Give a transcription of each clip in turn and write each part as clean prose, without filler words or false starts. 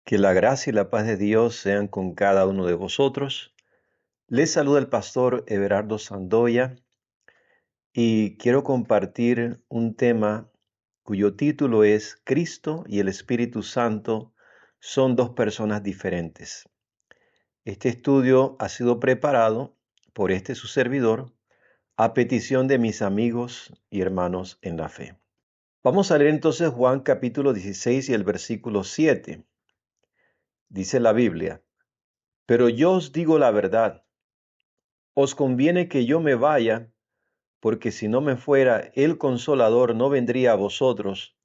Que la gracia y la paz de Dios sean con cada uno de vosotros. Les saluda el pastor Everardo Sandoya y quiero compartir un tema cuyo título es Cristo y el Espíritu Santo son dos personas diferentes. Este estudio ha sido preparado por su servidor a petición de mis amigos y hermanos en la fe. Vamos a leer entonces Juan capítulo 16 y el versículo 7. Dice la Biblia: Pero yo os digo la verdad, os conviene que yo me vaya, porque si no me fuera, el Consolador no vendría a vosotros,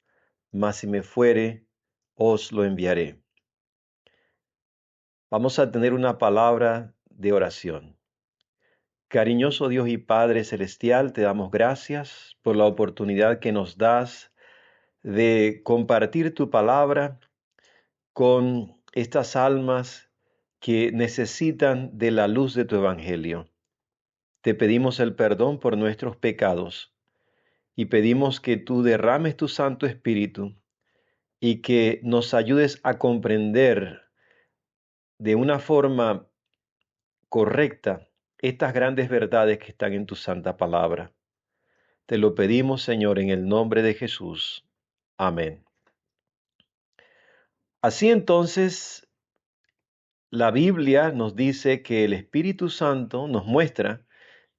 mas si me fuere, os lo enviaré. Vamos a tener una palabra de oración. Cariñoso Dios y Padre Celestial, te damos gracias por la oportunidad que nos das de compartir tu palabra con estas almas que necesitan de la luz de tu evangelio. Te pedimos el perdón por nuestros pecados y pedimos que tú derrames tu Santo Espíritu y que nos ayudes a comprender de una forma correcta estas grandes verdades que están en tu santa palabra. Te lo pedimos, Señor, en el nombre de Jesús. Amén. Así entonces, la Biblia nos dice que el Espíritu Santo nos muestra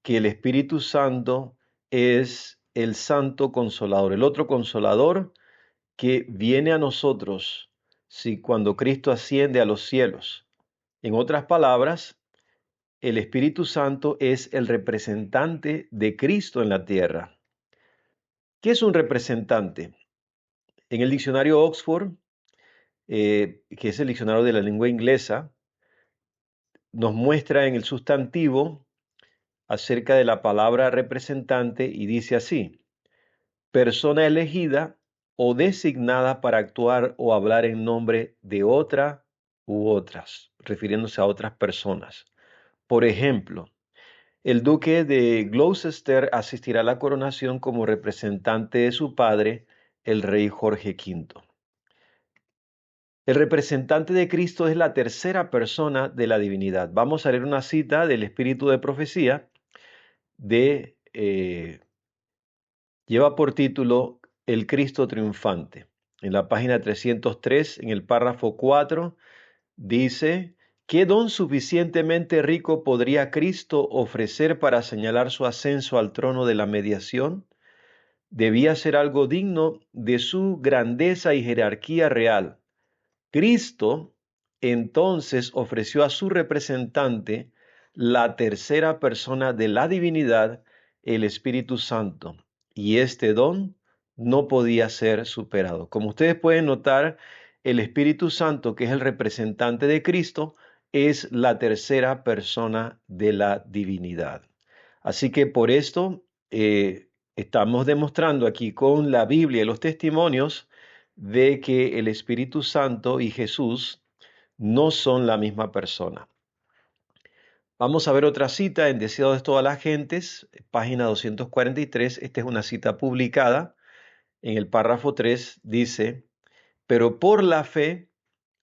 que el Espíritu Santo es el Santo Consolador, el otro Consolador que viene a nosotros cuando Cristo asciende a los cielos. En otras palabras, el Espíritu Santo es el representante de Cristo en la tierra. ¿Qué es un representante? En el diccionario Oxford, que es el diccionario de la lengua inglesa, nos muestra en el sustantivo acerca de la palabra representante y dice así: persona elegida o designada para actuar o hablar en nombre de otra u otras, refiriéndose a otras personas. Por ejemplo, el duque de Gloucester asistirá a la coronación como representante de su padre, el rey Jorge V. El representante de Cristo es la tercera persona de la divinidad. Vamos a leer una cita del Espíritu de Profecía lleva por título El Cristo Triunfante. En la página 303, en el párrafo 4, dice: ¿qué don suficientemente rico podría Cristo ofrecer para señalar su ascenso al trono de la mediación? Debía ser algo digno de su grandeza y jerarquía real. Cristo entonces ofreció a su representante, la tercera persona de la divinidad, el Espíritu Santo, y este don no podía ser superado. Como ustedes pueden notar, el Espíritu Santo, que es el representante de Cristo, es la tercera persona de la divinidad. Así que por esto estamos demostrando aquí con la Biblia y los testimonios de que el Espíritu Santo y Jesús no son la misma persona. Vamos a ver otra cita en Deseado de todas las gentes, página 243. Esta es una cita publicada. En el párrafo 3 dice: pero por la fe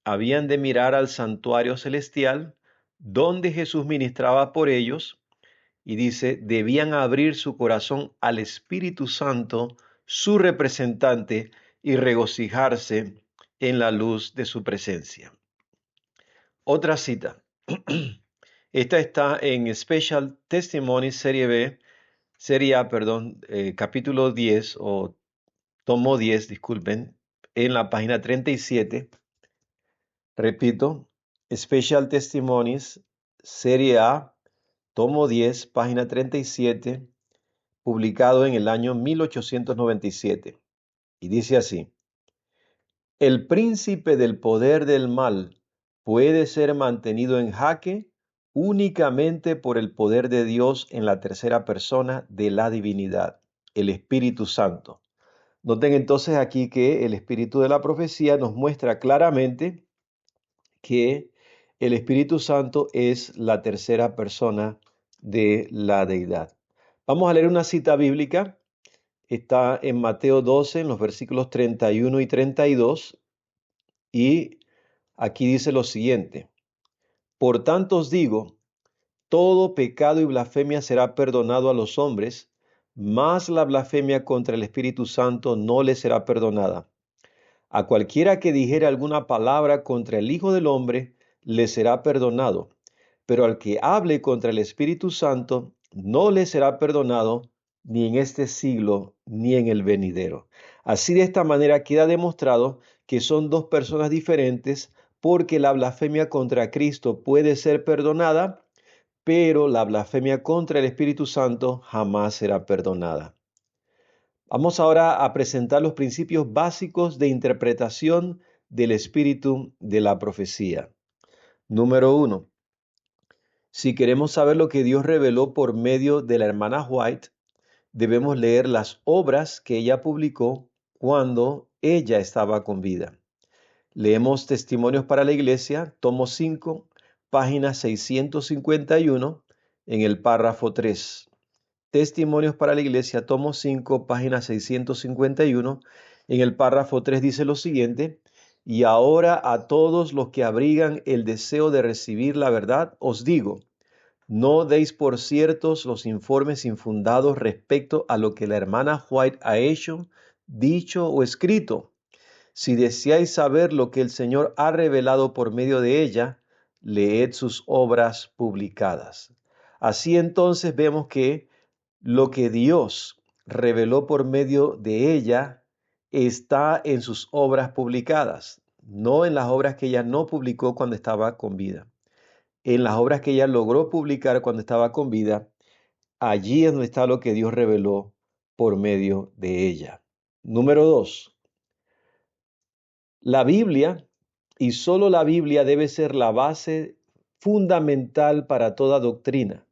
habían de mirar al santuario celestial, donde Jesús ministraba por ellos, y dice, debían abrir su corazón al Espíritu Santo, su representante, y regocijarse en la luz de su presencia. Otra cita. Esta está en Special Testimony, Serie A, capítulo 10 o tomo 10, disculpen, en la página 37. Repito, Special Testimonies, Serie A, tomo 10, página 37, publicado en el año 1897. Y dice así: el príncipe del poder del mal puede ser mantenido en jaque únicamente por el poder de Dios en la tercera persona de la divinidad, el Espíritu Santo. Noten entonces aquí que el Espíritu de la profecía nos muestra claramente que el Espíritu Santo es la tercera persona de la deidad. Vamos a leer una cita bíblica. Está en Mateo 12, en los versículos 31 y 32, y Aquí dice lo siguiente: por tanto os digo, todo pecado y blasfemia será perdonado a los hombres, mas la blasfemia contra el Espíritu Santo no le será perdonada. A cualquiera que dijere alguna palabra contra el Hijo del Hombre, le será perdonado, pero al que hable contra el Espíritu Santo, no le será perdonado ni en este siglo ni en el venidero. Así, de esta manera queda demostrado que son dos personas diferentes, porque la blasfemia contra Cristo puede ser perdonada, pero la blasfemia contra el Espíritu Santo jamás será perdonada. Vamos ahora a presentar los principios básicos de interpretación del espíritu de la profecía. Número 1. Si queremos saber lo que Dios reveló por medio de la hermana White, debemos leer las obras que ella publicó cuando ella estaba con vida. Leemos Testimonios para la Iglesia, tomo 5, página 651, en el párrafo 3. Testimonios para la Iglesia, tomo 5, página 651. En el párrafo 3 dice lo siguiente: y ahora a todos los que abrigan el deseo de recibir la verdad, os digo, no deis por ciertos los informes infundados respecto a lo que la hermana White ha hecho, dicho o escrito. Si deseáis saber lo que el Señor ha revelado por medio de ella, leed sus obras publicadas. Así entonces vemos que lo que Dios reveló por medio de ella está en sus obras publicadas, no en las obras que ella no publicó cuando estaba con vida. En las obras que ella logró publicar cuando estaba con vida, allí es donde está lo que Dios reveló por medio de ella. Número 2. La Biblia, y solo la Biblia, debe ser la base fundamental para toda doctrina.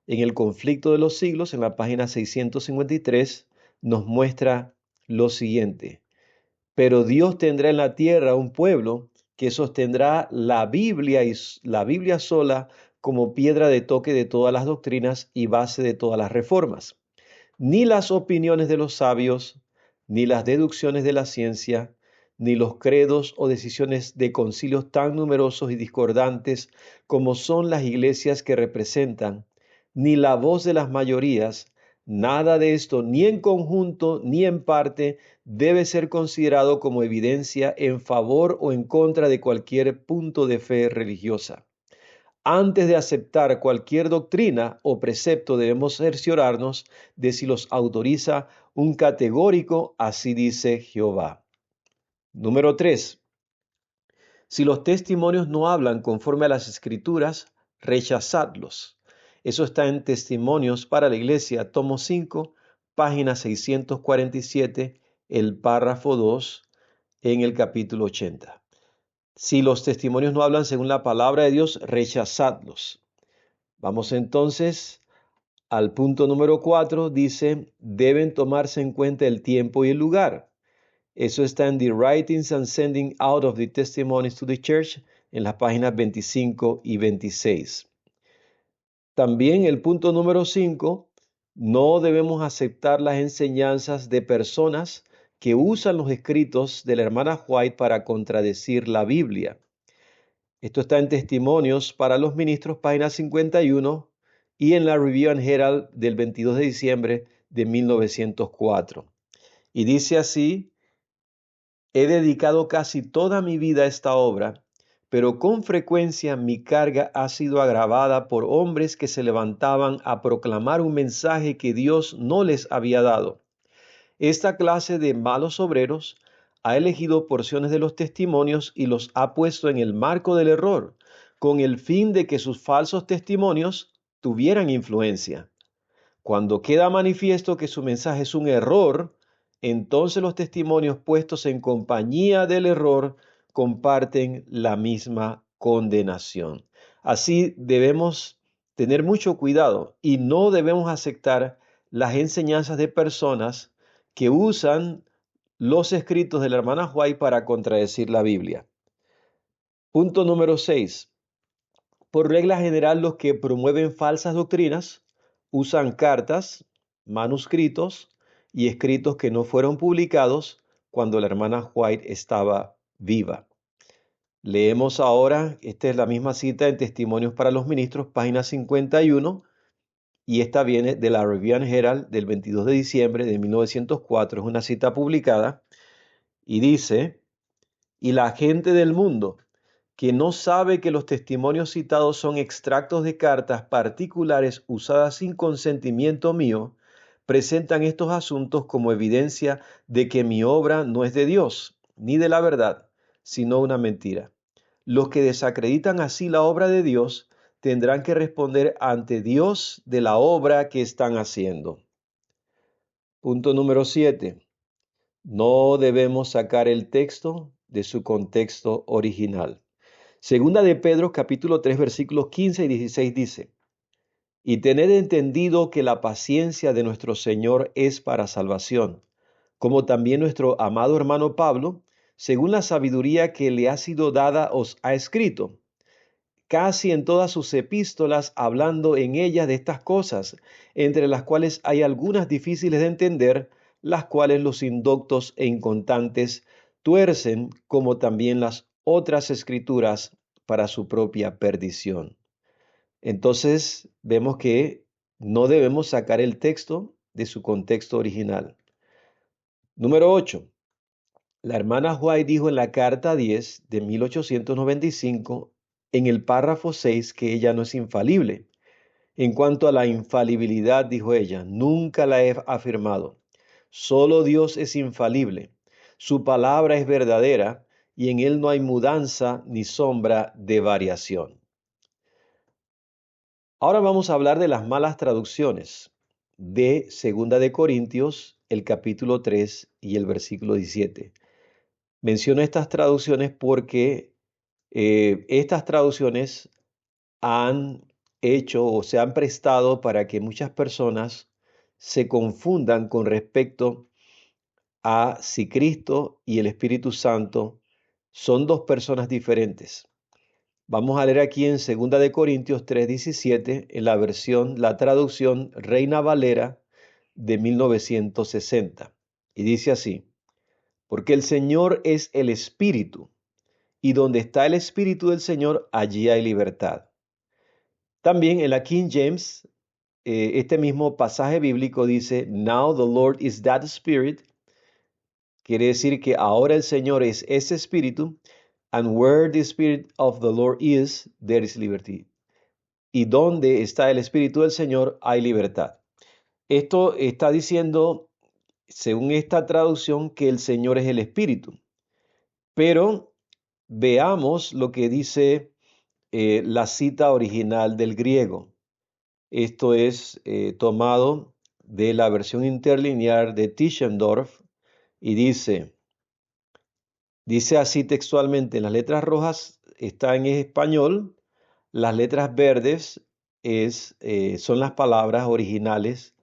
En el conflicto de los siglos, en la página 653, nos muestra lo siguiente: pero Dios tendrá en la tierra un pueblo que sostendrá la Biblia y la Biblia sola como piedra de toque de todas las doctrinas y base de todas las reformas. Ni las opiniones de los sabios, ni las deducciones de la ciencia, ni los credos o decisiones de concilios tan numerosos y discordantes como son las iglesias que representan, ni la voz de las mayorías, nada de esto, ni en conjunto ni en parte, debe ser considerado como evidencia en favor o en contra de cualquier punto de fe religiosa. Antes de aceptar cualquier doctrina o precepto, debemos cerciorarnos de si los autoriza un categórico "así dice Jehová". Número 3. Si los testimonios no hablan conforme a las Escrituras, rechazadlos. Eso está en Testimonios para la Iglesia, tomo 5, página 647, el párrafo 2, en el capítulo 80. Si los testimonios no hablan según la palabra de Dios, rechazadlos. Vamos entonces al punto número 4. Dice, deben tomarse en cuenta el tiempo y el lugar. Eso está en The Writings and Sending Out of the Testimonies to the Church, en las páginas 25 y 26. También el punto número 5. No debemos aceptar las enseñanzas de personas que usan los escritos de la hermana White para contradecir la Biblia. Esto está en Testimonios para los Ministros, página 51, y en la Review and Herald del 22 de diciembre de 1904. Y dice así: he dedicado casi toda mi vida a esta obra, pero con frecuencia mi carga ha sido agravada por hombres que se levantaban a proclamar un mensaje que Dios no les había dado. Esta clase de malos obreros ha elegido porciones de los testimonios y los ha puesto en el marco del error, con el fin de que sus falsos testimonios tuvieran influencia. Cuando queda manifiesto que su mensaje es un error, entonces los testimonios puestos en compañía del error comparten la misma condenación. Así debemos tener mucho cuidado y no debemos aceptar las enseñanzas de personas que usan los escritos de la hermana White para contradecir la Biblia. Punto número 6. Por regla general, los que promueven falsas doctrinas usan cartas, manuscritos y escritos que no fueron publicados cuando la hermana White estaba viva. Leemos ahora, esta es la misma cita en Testimonios para los Ministros, página 51, y esta viene de la Review and Herald del 22 de diciembre de 1904, es una cita publicada, y dice: y la gente del mundo, que no sabe que los testimonios citados son extractos de cartas particulares usadas sin consentimiento mío, presentan estos asuntos como evidencia de que mi obra no es de Dios, ni de la verdad, sino una mentira. Los que desacreditan así la obra de Dios tendrán que responder ante Dios de la obra que están haciendo. Punto número 7. No debemos sacar el texto de su contexto original. Segunda de Pedro, capítulo 3, versículos 15 y 16 dice: y tened entendido que la paciencia de nuestro Señor es para salvación, como también nuestro amado hermano Pablo, según la sabiduría que le ha sido dada, os ha escrito, casi en todas sus epístolas, hablando en ellas de estas cosas, entre las cuales hay algunas difíciles de entender, las cuales los indoctos e inconstantes tuercen, como también las otras escrituras, para su propia perdición. Entonces vemos que no debemos sacar el texto de su contexto original. Número 8. La hermana White dijo en la carta 10 de 1895, en el párrafo 6, que ella no es infalible. En cuanto a la infalibilidad, dijo ella, nunca la he afirmado. Solo Dios es infalible. Su palabra es verdadera y en él no hay mudanza ni sombra de variación. Ahora vamos a hablar de las malas traducciones de Segunda de Corintios, el capítulo 3 y el versículo 17. Menciono estas traducciones porque estas traducciones han hecho o se han prestado para que muchas personas se confundan con respecto a si Cristo y el Espíritu Santo son dos personas diferentes. Vamos a leer aquí en 2 de Corintios 3:17 en la traducción Reina Valera de 1960. Y dice así: porque el Señor es el Espíritu, y donde está el Espíritu del Señor, allí hay libertad. También en la King James, este mismo pasaje bíblico dice: Now the Lord is that Spirit. Quiere decir que ahora el Señor es ese Espíritu. And where the Spirit of the Lord is, there is liberty. Y donde está el Espíritu del Señor, hay libertad. Esto está diciendo, según esta traducción, que el Señor es el Espíritu. Pero veamos lo que dice la cita original del griego. Esto es tomado de la versión interlinear de Tischendorf y dice así textualmente: en las letras rojas está en español, las letras verdes son las palabras originales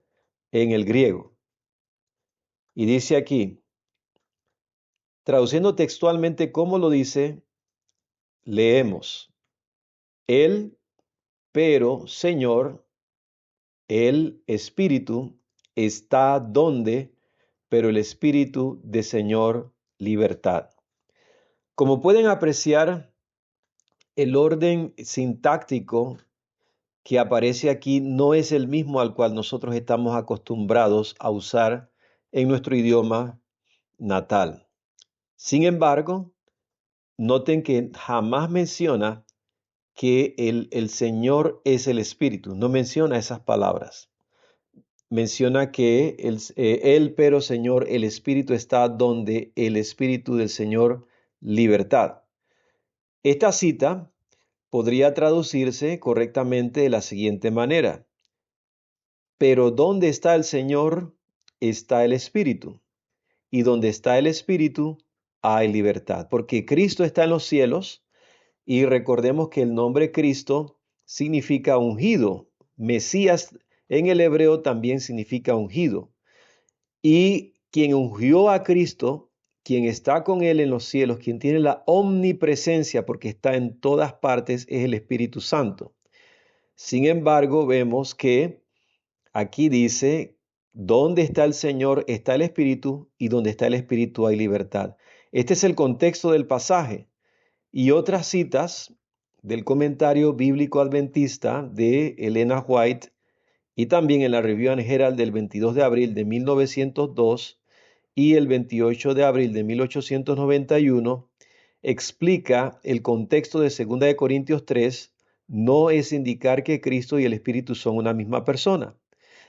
en el griego. Y dice aquí, traduciendo textualmente como lo dice, leemos: Él, pero, Señor, el Espíritu está donde, pero el Espíritu de Señor, libertad. Como pueden apreciar, el orden sintáctico que aparece aquí no es el mismo al cual nosotros estamos acostumbrados a usar en nuestro idioma natal. Sin embargo, noten que jamás menciona que el Señor es el Espíritu, no menciona esas palabras. Menciona que Él, pero Señor, el Espíritu está donde el Espíritu del Señor, libertad. Esta cita podría traducirse correctamente de la siguiente manera: pero donde está el Señor, está el Espíritu, y donde está el Espíritu, hay libertad, porque Cristo está en los cielos, y recordemos que el nombre Cristo significa ungido. Mesías en el hebreo también significa ungido. Y quien ungió a Cristo, quien está con él en los cielos, quien tiene la omnipresencia porque está en todas partes, es el Espíritu Santo. Sin embargo, vemos que aquí dice: donde está el Señor está el Espíritu, y donde está el Espíritu hay libertad. Este es el contexto del pasaje. y otras citas del comentario bíblico adventista de Elena White y también en la Review and Herald del 22 de abril de 1902 y el 28 de abril de 1891, explica el contexto de 2 de Corintios 3, no es indicar que Cristo y el Espíritu son una misma persona.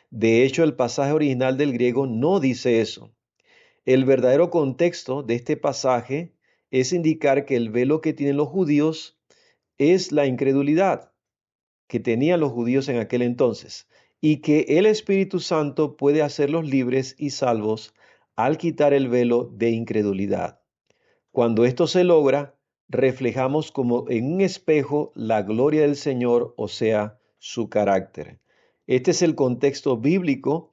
De hecho, el pasaje original del griego no dice eso. El verdadero contexto de este pasaje es indicar que el velo que tienen los judíos es la incredulidad que tenían los judíos en aquel entonces, y que el Espíritu Santo puede hacerlos libres y salvos al quitar el velo de incredulidad. Cuando esto se logra, reflejamos como en un espejo la gloria del Señor, o sea, su carácter. Este es el contexto bíblico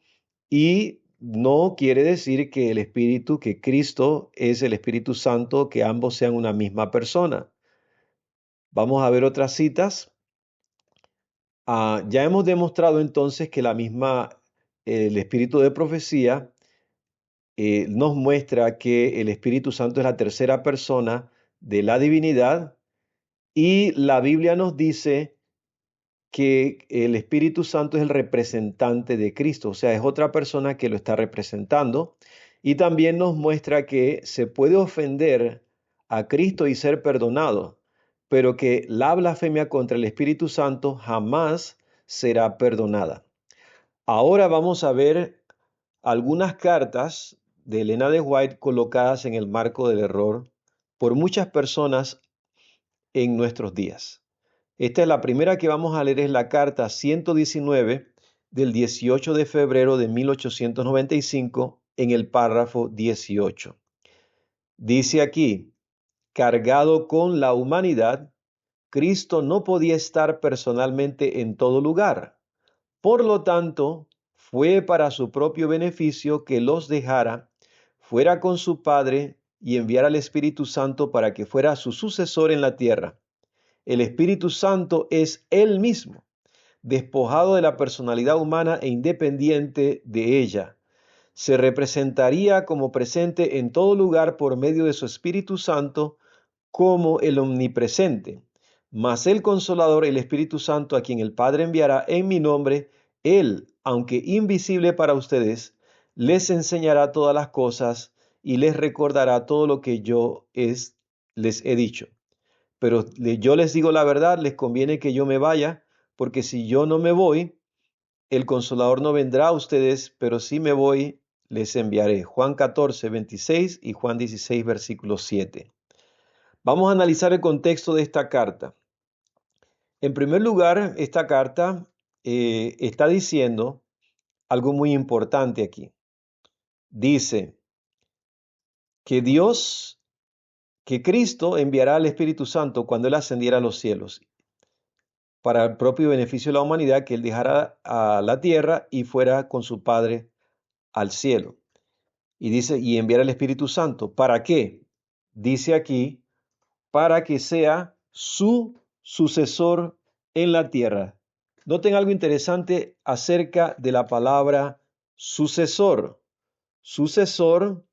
y no quiere decir que el Espíritu, que Cristo es el Espíritu Santo, que ambos sean una misma persona. Vamos a ver otras citas. Ya hemos demostrado entonces que el espíritu de profecía nos muestra que el Espíritu Santo es la tercera persona de la divinidad y la Biblia nos dice que el Espíritu Santo es el representante de Cristo, o sea, es otra persona que lo está representando y también nos muestra que se puede ofender a Cristo y ser perdonado, pero que la blasfemia contra el Espíritu Santo jamás será perdonada. Ahora vamos a ver algunas cartas de Elena de White colocadas en el marco del error por muchas personas en nuestros días. Esta es la primera que vamos a leer, es la carta 119 del 18 de febrero de 1895 en el párrafo 18. Dice aquí, cargado con la humanidad, Cristo no podía estar personalmente en todo lugar. Por lo tanto, fue para su propio beneficio que los dejara, fuera con su Padre y enviara al Espíritu Santo para que fuera su sucesor en la tierra. El Espíritu Santo es Él mismo, despojado de la personalidad humana e independiente de ella. Se representaría como presente en todo lugar por medio de su Espíritu Santo como el omnipresente. Mas el Consolador, el Espíritu Santo, a quien el Padre enviará en mi nombre, Él, aunque invisible para ustedes, les enseñará todas las cosas y les recordará todo lo que les he dicho. Pero yo les digo la verdad, les conviene que yo me vaya, porque si yo no me voy, el Consolador no vendrá a ustedes, pero si me voy, les enviaré. Juan 14, 26 y Juan 16, versículo 7. Vamos a analizar el contexto de esta carta. En primer lugar, esta carta está diciendo algo muy importante aquí. Dice que que Cristo enviará al Espíritu Santo cuando Él ascendiera a los cielos, para el propio beneficio de la humanidad, que Él dejara a la tierra y fuera con su Padre al cielo. Y dice, y enviar al Espíritu Santo. ¿Para qué? Dice aquí, para que sea su sucesor en la tierra. Noten algo interesante acerca de la palabra sucesor. Sucesor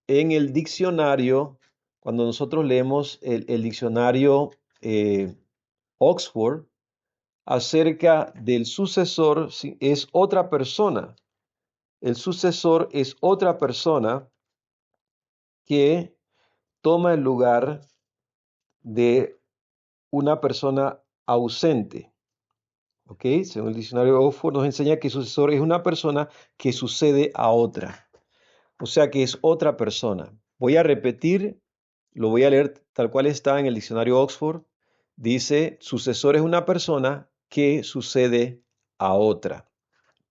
en el diccionario, cuando nosotros leemos el diccionario Oxford, acerca del sucesor, es otra persona. El sucesor es otra persona que toma el lugar de una persona ausente. ¿Ok? Según el diccionario Oxford nos enseña que sucesor es una persona que sucede a otra. O sea que es otra persona. Voy a repetir, lo voy a leer tal cual está en el diccionario Oxford. Dice, sucesor es una persona que sucede a otra.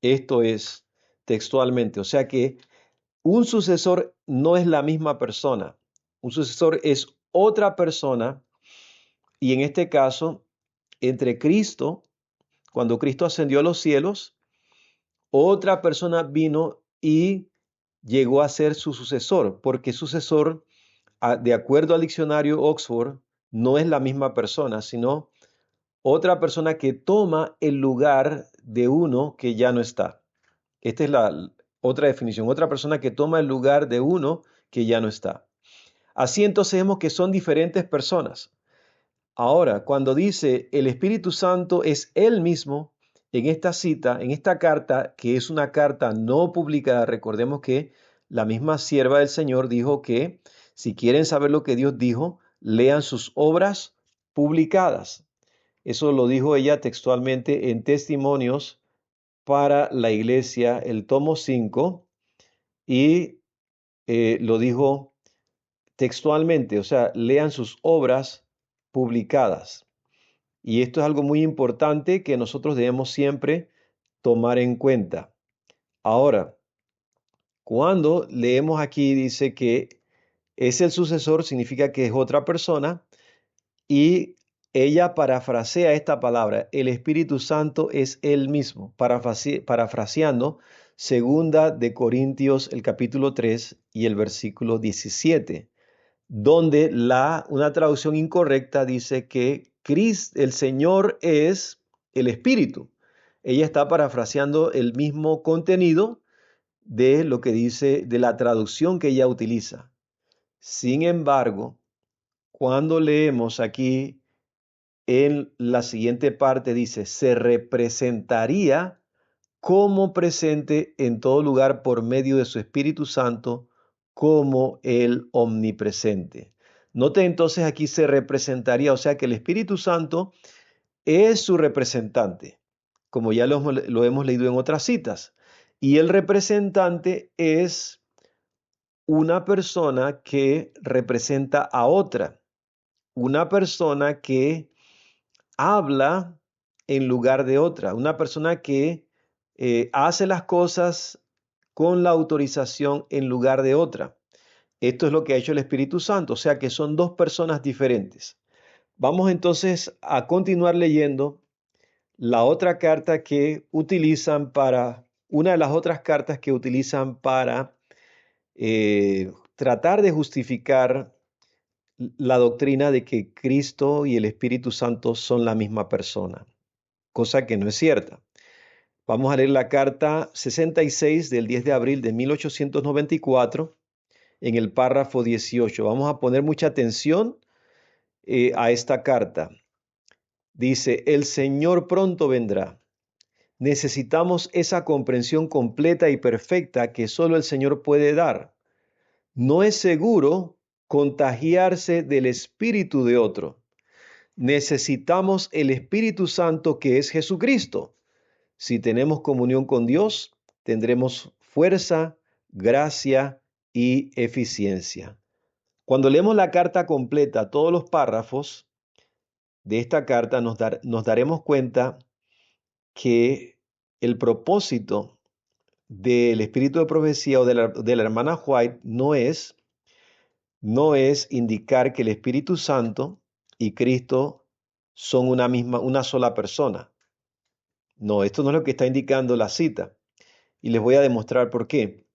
Esto es textualmente. O sea que un sucesor no es la misma persona. Un sucesor es otra persona y en este caso, entre Cristo, cuando Cristo ascendió a los cielos, otra persona vino y llegó a ser su sucesor, porque sucesor, de acuerdo al diccionario Oxford, no es la misma persona, sino otra persona que toma el lugar de uno que ya no está. Esta es la otra definición, otra persona que toma el lugar de uno que ya no está. Así entonces vemos que son diferentes personas. Ahora, cuando dice el Espíritu Santo es Él mismo, en esta cita, en esta carta, que es una carta no publicada, recordemos que la misma sierva del Señor dijo que si quieren saber lo que Dios dijo, lean sus obras publicadas. Eso lo dijo ella textualmente en Testimonios para la Iglesia, el tomo 5, y lo dijo textualmente, o sea, lean sus obras publicadas. Y esto es algo muy importante que nosotros debemos siempre tomar en cuenta. Ahora, cuando leemos aquí dice que es el sucesor, significa que es otra persona y ella parafrasea esta palabra. El Espíritu Santo es él mismo, parafraseando segunda de Corintios el capítulo 3 y el versículo 17, donde una traducción incorrecta dice que el Señor es el Espíritu. Ella está parafraseando el mismo contenido de lo que dice, de la traducción que ella utiliza. Sin embargo, cuando leemos aquí en la siguiente parte, dice, se representaría como presente en todo lugar por medio de su Espíritu Santo como el omnipresente. Note entonces aquí se representaría, o sea que el Espíritu Santo es su representante, como ya lo hemos leído en otras citas. Y el representante es una persona que representa a otra, una persona que habla en lugar de otra, una persona que hace las cosas con la autorización en lugar de otra. Esto es lo que ha hecho el Espíritu Santo, o sea que son dos personas diferentes. Vamos entonces a continuar leyendo la otra carta que utilizan una de las otras cartas que utilizan para tratar de justificar la doctrina de que Cristo y el Espíritu Santo son la misma persona, cosa que no es cierta. Vamos a leer la carta 66 del 10 de abril de 1894 en el párrafo 18. Vamos a poner mucha atención a esta carta. Dice, el Señor pronto vendrá. Necesitamos esa comprensión completa y perfecta que solo el Señor puede dar. No es seguro contagiarse del espíritu de otro. Necesitamos el Espíritu Santo que es Jesucristo. Si tenemos comunión con Dios, tendremos fuerza, gracia y eficiencia. Cuando leemos la carta completa, todos los párrafos de esta carta, nos daremos cuenta que el propósito del espíritu de profecía o de la hermana White no es indicar que el Espíritu Santo y Cristo son una sola persona. No, esto no es lo que está indicando la cita. Y les voy a demostrar por qué.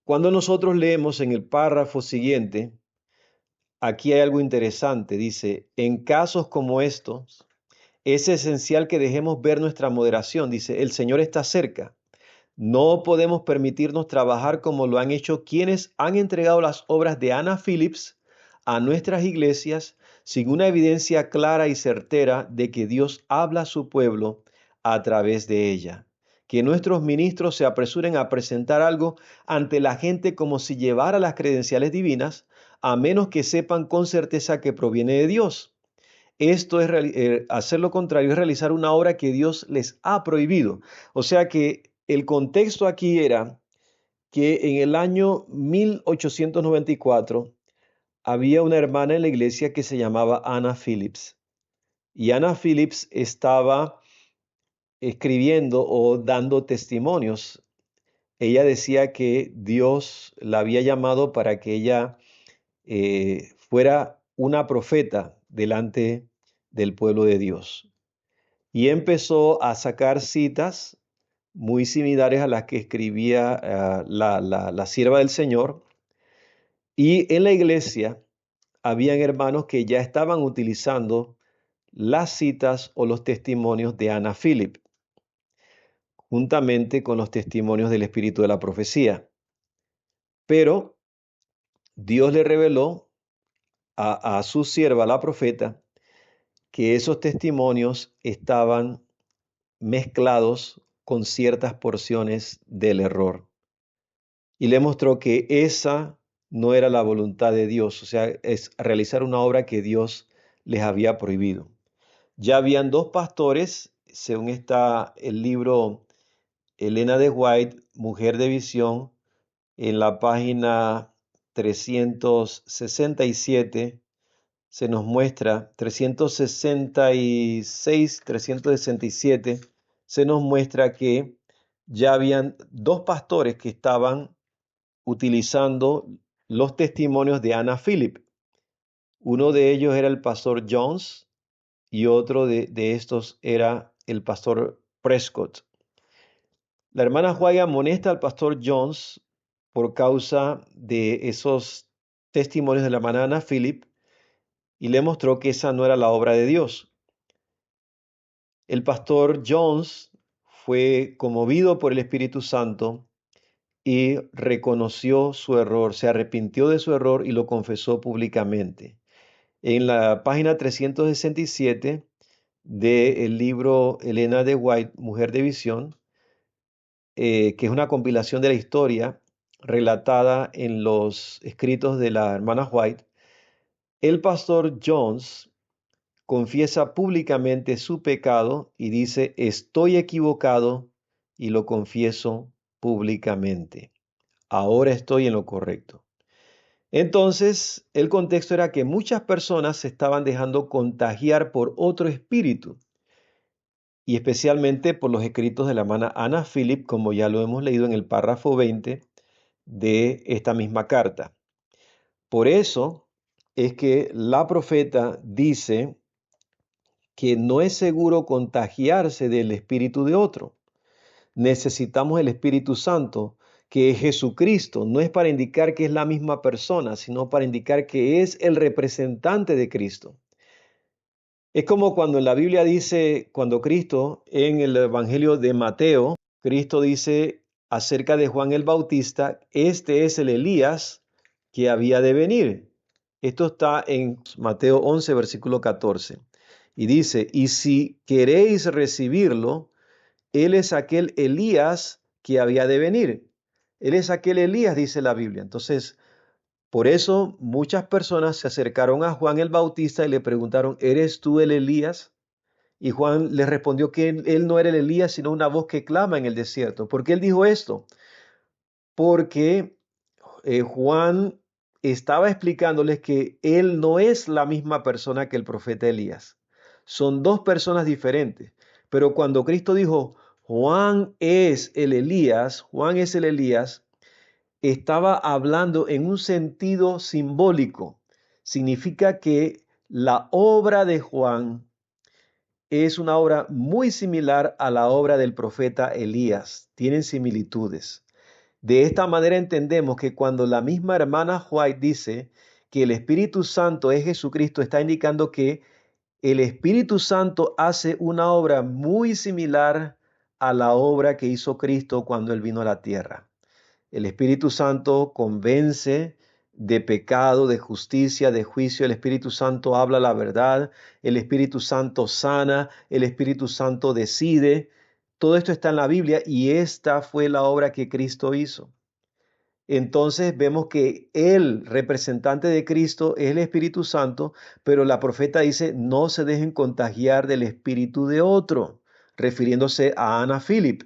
Cuando nosotros leemos en el párrafo siguiente, aquí hay algo interesante. Dice, en casos como estos, es esencial que dejemos ver nuestra moderación. Dice, el Señor está cerca. No podemos permitirnos trabajar como lo han hecho quienes han entregado las obras de Anna Phillips a nuestras iglesias sin una evidencia clara y certera de que Dios habla a su pueblo a través de ella. Que nuestros ministros se apresuren a presentar algo ante la gente como si llevara las credenciales divinas, a menos que sepan con certeza que proviene de Dios. Esto es hacer lo contrario, es realizar una obra que Dios les ha prohibido. O sea que el contexto aquí era que en el año 1894 había una hermana en la iglesia que se llamaba Anna Phillips. Y Anna Phillips estaba escribiendo o dando testimonios. Ella decía que Dios la había llamado para que ella fuera una profeta delante del pueblo de Dios. Y empezó a sacar citas muy similares a las que escribía la sierva del Señor. Y en la iglesia habían hermanos que ya estaban utilizando las citas o los testimonios de Anna Philip, juntamente con los testimonios del espíritu de la profecía. Pero Dios le reveló a su sierva, la profeta, que esos testimonios estaban mezclados con ciertas porciones del error. Y le mostró que esa no era la voluntad de Dios, o sea, es realizar una obra que Dios les había prohibido. Ya habían dos pastores, según está el libro Elena de White, Mujer de Visión, en la página 367 se nos muestra, 366, 367, se nos muestra que ya habían dos pastores que estaban utilizando los testimonios de Anna Phillip. Uno de ellos era el pastor Jones y otro de estos era el pastor Prescott. La hermana White amonesta al pastor Jones por causa de esos testimonios de la hermana Anna Phillip y le mostró que esa no era la obra de Dios. El pastor Jones fue conmovido por el Espíritu Santo y reconoció su error, se arrepintió de su error y lo confesó públicamente. En la página 367 del libro Elena de White, Mujer de Visión, que es una compilación de la historia relatada en los escritos de la hermana White, el pastor Jones confiesa públicamente su pecado y dice, estoy equivocado y lo confieso públicamente. Ahora estoy en lo correcto. Entonces, el contexto era que muchas personas se estaban dejando contagiar por otro espíritu y especialmente por los escritos de la hermana Anna Phillip, como ya lo hemos leído en el párrafo 20 de esta misma carta. Por eso es que la profeta dice que no es seguro contagiarse del espíritu de otro. Necesitamos el Espíritu Santo, que es Jesucristo. No es para indicar que es la misma persona, sino para indicar que es el representante de Cristo. Es como cuando en la Biblia dice, cuando Cristo, en el Evangelio de Mateo, Cristo dice acerca de Juan el Bautista, este es el Elías que había de venir. Esto está en Mateo 11, versículo 14. Y dice, y si queréis recibirlo, él es aquel Elías que había de venir. Él es aquel Elías, dice la Biblia. Entonces, por eso muchas personas se acercaron a Juan el Bautista y le preguntaron, ¿eres tú el Elías? Y Juan les respondió que él no era el Elías, sino una voz que clama en el desierto. ¿Por qué él dijo esto? Porque Juan estaba explicándoles que él no es la misma persona que el profeta Elías. Son dos personas diferentes. Pero cuando Cristo dijo, Juan es el Elías, Juan es el Elías, estaba hablando en un sentido simbólico. Significa que la obra de Juan es una obra muy similar a la obra del profeta Elías. Tienen similitudes. De esta manera entendemos que cuando la misma hermana White dice que el Espíritu Santo es Jesucristo, está indicando que el Espíritu Santo hace una obra muy similar a la obra que hizo Cristo cuando Él vino a la tierra. El Espíritu Santo convence de pecado, de justicia, de juicio. El Espíritu Santo habla la verdad. El Espíritu Santo sana. El Espíritu Santo decide. Todo esto está en la Biblia y esta fue la obra que Cristo hizo. Entonces vemos que el representante de Cristo es el Espíritu Santo, pero la profeta dice, no se dejen contagiar del espíritu de otro, refiriéndose a Anna Phillip.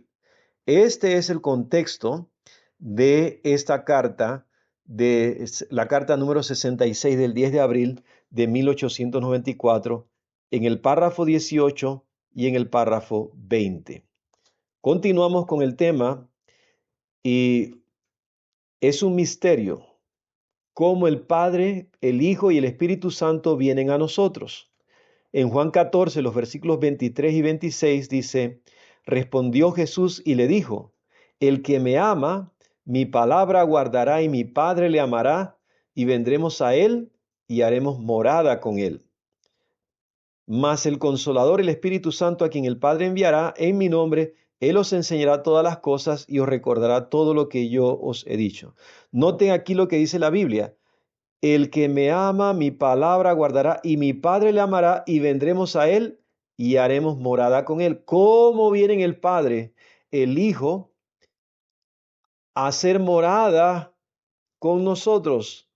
Este es el contexto de esta carta, de la carta número 66 del 10 de abril de 1894, en el párrafo 18 y en el párrafo 20. Continuamos con el tema y es un misterio cómo el Padre, el Hijo y el Espíritu Santo vienen a nosotros. En Juan 14, los versículos 23 y 26 dice, respondió Jesús y le dijo, el que me ama, mi palabra guardará y mi Padre le amará y vendremos a él y haremos morada con él. Mas el Consolador, el Espíritu Santo, a quien el Padre enviará en mi nombre, Él os enseñará todas las cosas y os recordará todo lo que yo os he dicho. Noten aquí lo que dice la Biblia, El que me ama, mi palabra guardará, y mi Padre le amará, y vendremos a él y haremos morada con él. ¿Cómo viene el Padre, el Hijo, a hacer morada con nosotros?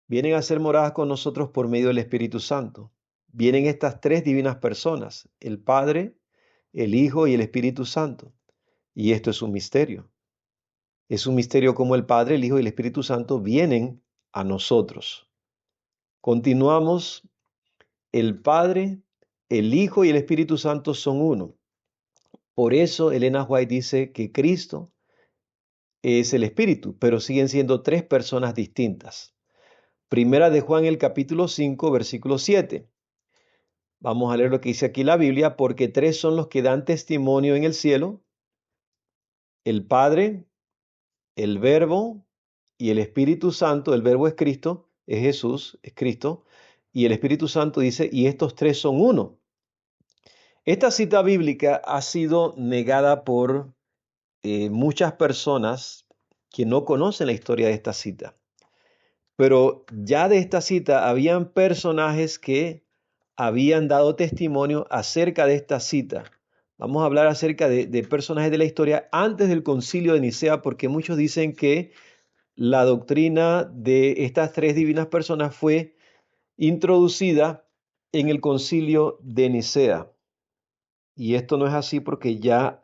Vienen a ser moradas con nosotros por medio del Espíritu Santo. Vienen estas tres divinas personas, el Padre, el Hijo y el Espíritu Santo. Y esto es un misterio. Es un misterio cómo el Padre, el Hijo y el Espíritu Santo vienen a nosotros. Continuamos. El Padre, el Hijo y el Espíritu Santo son uno. Por eso Elena White dice que Cristo es el Espíritu, pero siguen siendo tres personas distintas. Primera de Juan, el capítulo 5, versículo 7. Vamos a leer lo que dice aquí la Biblia, porque tres son los que dan testimonio en el cielo: el Padre, el Verbo y el Espíritu Santo. El Verbo es Cristo, es Jesús, es Cristo. Y el Espíritu Santo dice, y estos tres son uno. Esta cita bíblica ha sido negada por muchas personas que no conocen la historia de esta cita. Pero ya de esta cita habían personajes que habían dado testimonio acerca de esta cita. Vamos a hablar acerca de personajes de la historia antes del concilio de Nicea, porque muchos dicen que la doctrina de estas tres divinas personas fue introducida en el concilio de Nicea. Y esto no es así porque ya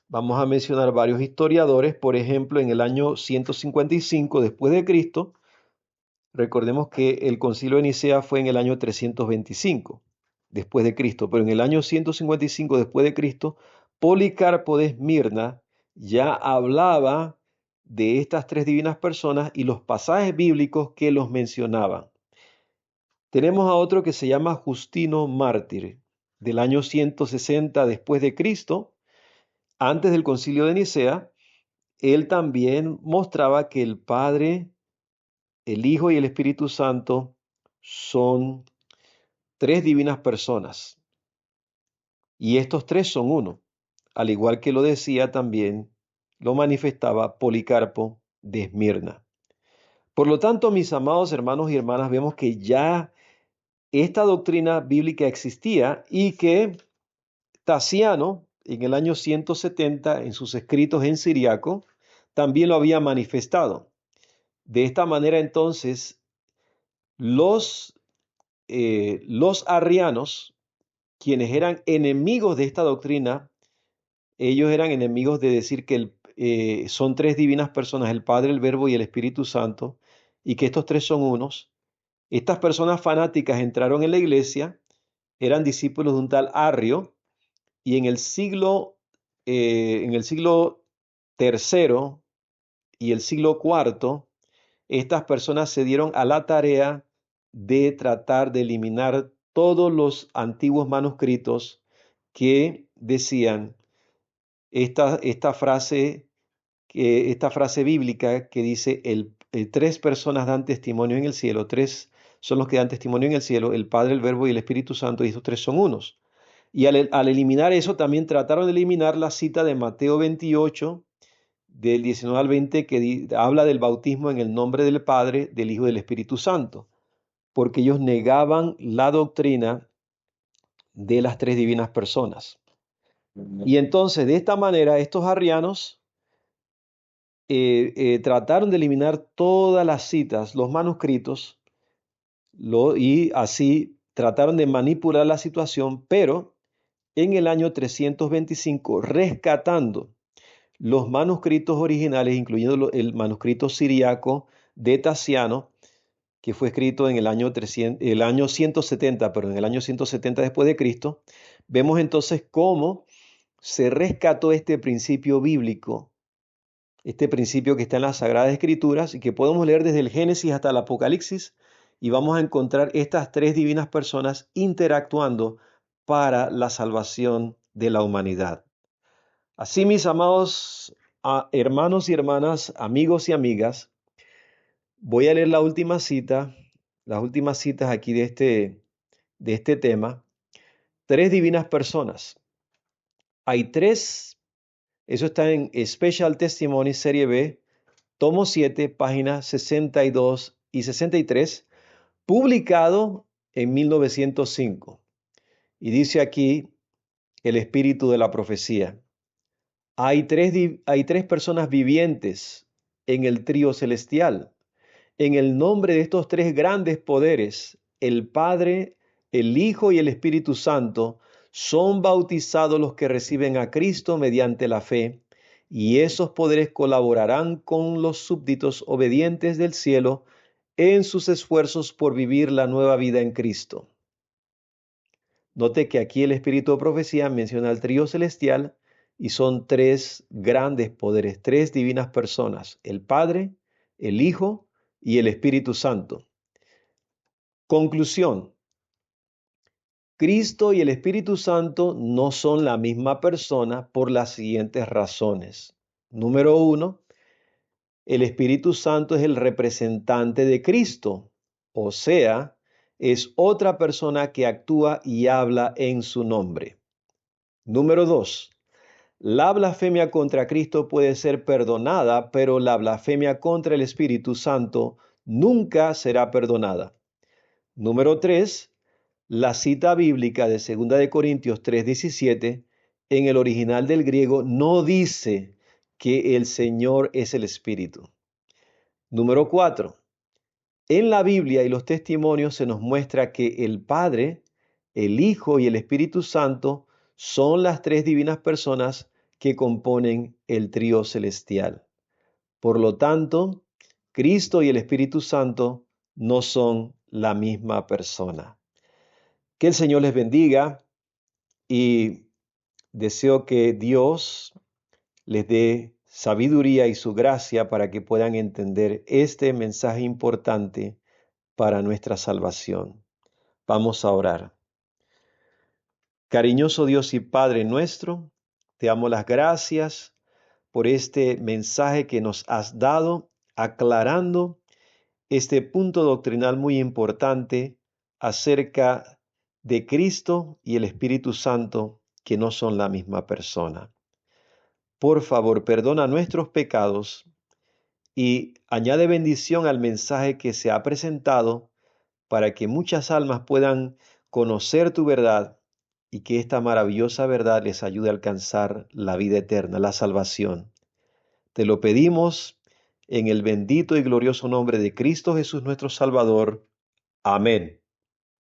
vamos a mencionar varios historiadores. Por ejemplo, en el año 155 después de Cristo, recordemos que el concilio de Nicea fue en el año 325 después de Cristo, pero en el año 155 después de Cristo, Policarpo de Esmirna ya hablaba de estas tres divinas personas y los pasajes bíblicos que los mencionaban. Tenemos a otro que se llama Justino Mártir, del año 160 después de Cristo, antes del concilio de Nicea. Él también mostraba que el Padre, el Hijo y el Espíritu Santo son tres divinas personas. Y estos tres son uno, al igual que lo decía también, lo manifestaba Policarpo de Esmirna. Por lo tanto, mis amados hermanos y hermanas, vemos que ya esta doctrina bíblica existía y que Tasiano, en el año 170, en sus escritos en siriaco, también lo había manifestado. De esta manera, entonces, los arrianos, quienes eran enemigos de esta doctrina, ellos eran enemigos de decir que son tres divinas personas, el Padre, el Verbo y el Espíritu Santo, y que estos tres son unos. Estas personas fanáticas entraron en la iglesia, eran discípulos de un tal Arrio, y en el siglo tercero y el siglo cuarto, estas personas se dieron a la tarea de tratar de eliminar todos los antiguos manuscritos que decían esta frase, esta frase bíblica que dice, tres personas dan testimonio en el cielo, tres son los que dan testimonio en el cielo, el Padre, el Verbo y el Espíritu Santo, y estos tres son unos. Y al eliminar eso, también trataron de eliminar la cita de Mateo 28, del 19 al 20, que habla del bautismo en el nombre del Padre, del Hijo y del Espíritu Santo, porque ellos negaban la doctrina de las tres divinas personas. Y entonces, de esta manera, estos arrianos trataron de eliminar todas las citas, los manuscritos, y así trataron de manipular la situación, pero en el año 325, rescatando los manuscritos originales, incluyendo el manuscrito siriaco de Tasiano, que fue escrito en el año 170, pero en el año 170 después de Cristo, vemos entonces cómo se rescató este principio bíblico, este principio que está en las Sagradas Escrituras y que podemos leer desde el Génesis hasta el Apocalipsis, y vamos a encontrar estas tres divinas personas interactuando para la salvación de la humanidad. Así, mis amados hermanos y hermanas, amigos y amigas, voy a leer la última cita, las últimas citas aquí de este tema. Tres divinas personas. Hay tres, eso está en Special Testimony Serie B, tomo 7, páginas 62 y 63, publicado en 1905. Y dice aquí el espíritu de la profecía. Hay tres personas vivientes en el trío celestial. En el nombre de estos tres grandes poderes, el Padre, el Hijo y el Espíritu Santo, son bautizados los que reciben a Cristo mediante la fe, y esos poderes colaborarán con los súbditos obedientes del cielo en sus esfuerzos por vivir la nueva vida en Cristo. Note que aquí el Espíritu de Profecía menciona el trío celestial y son tres grandes poderes, tres divinas personas, el Padre, el Hijo y el Espíritu Santo. Conclusión. Cristo y el Espíritu Santo no son la misma persona por las siguientes razones. Número 1, el Espíritu Santo es el representante de Cristo, o sea, es otra persona que actúa y habla en su nombre. Número 2, la blasfemia contra Cristo puede ser perdonada, pero la blasfemia contra el Espíritu Santo nunca será perdonada. Número 3, la cita bíblica de 2 de Corintios 3:17 en el original del griego no dice que el Señor es el Espíritu. Número 4, en la Biblia y los testimonios se nos muestra que el Padre, el Hijo y el Espíritu Santo son las tres divinas personas que componen el trío celestial. Por lo tanto, Cristo y el Espíritu Santo no son la misma persona. Que el Señor les bendiga y deseo que Dios les dé sabiduría y su gracia para que puedan entender este mensaje importante para nuestra salvación. Vamos a orar. Cariñoso Dios y Padre nuestro, te damos las gracias por este mensaje que nos has dado, aclarando este punto doctrinal muy importante acerca de Cristo y el Espíritu Santo, que no son la misma persona. Por favor, perdona nuestros pecados y añade bendición al mensaje que se ha presentado para que muchas almas puedan conocer tu verdad y que esta maravillosa verdad les ayude a alcanzar la vida eterna, la salvación. Te lo pedimos en el bendito y glorioso nombre de Cristo Jesús nuestro Salvador. Amén.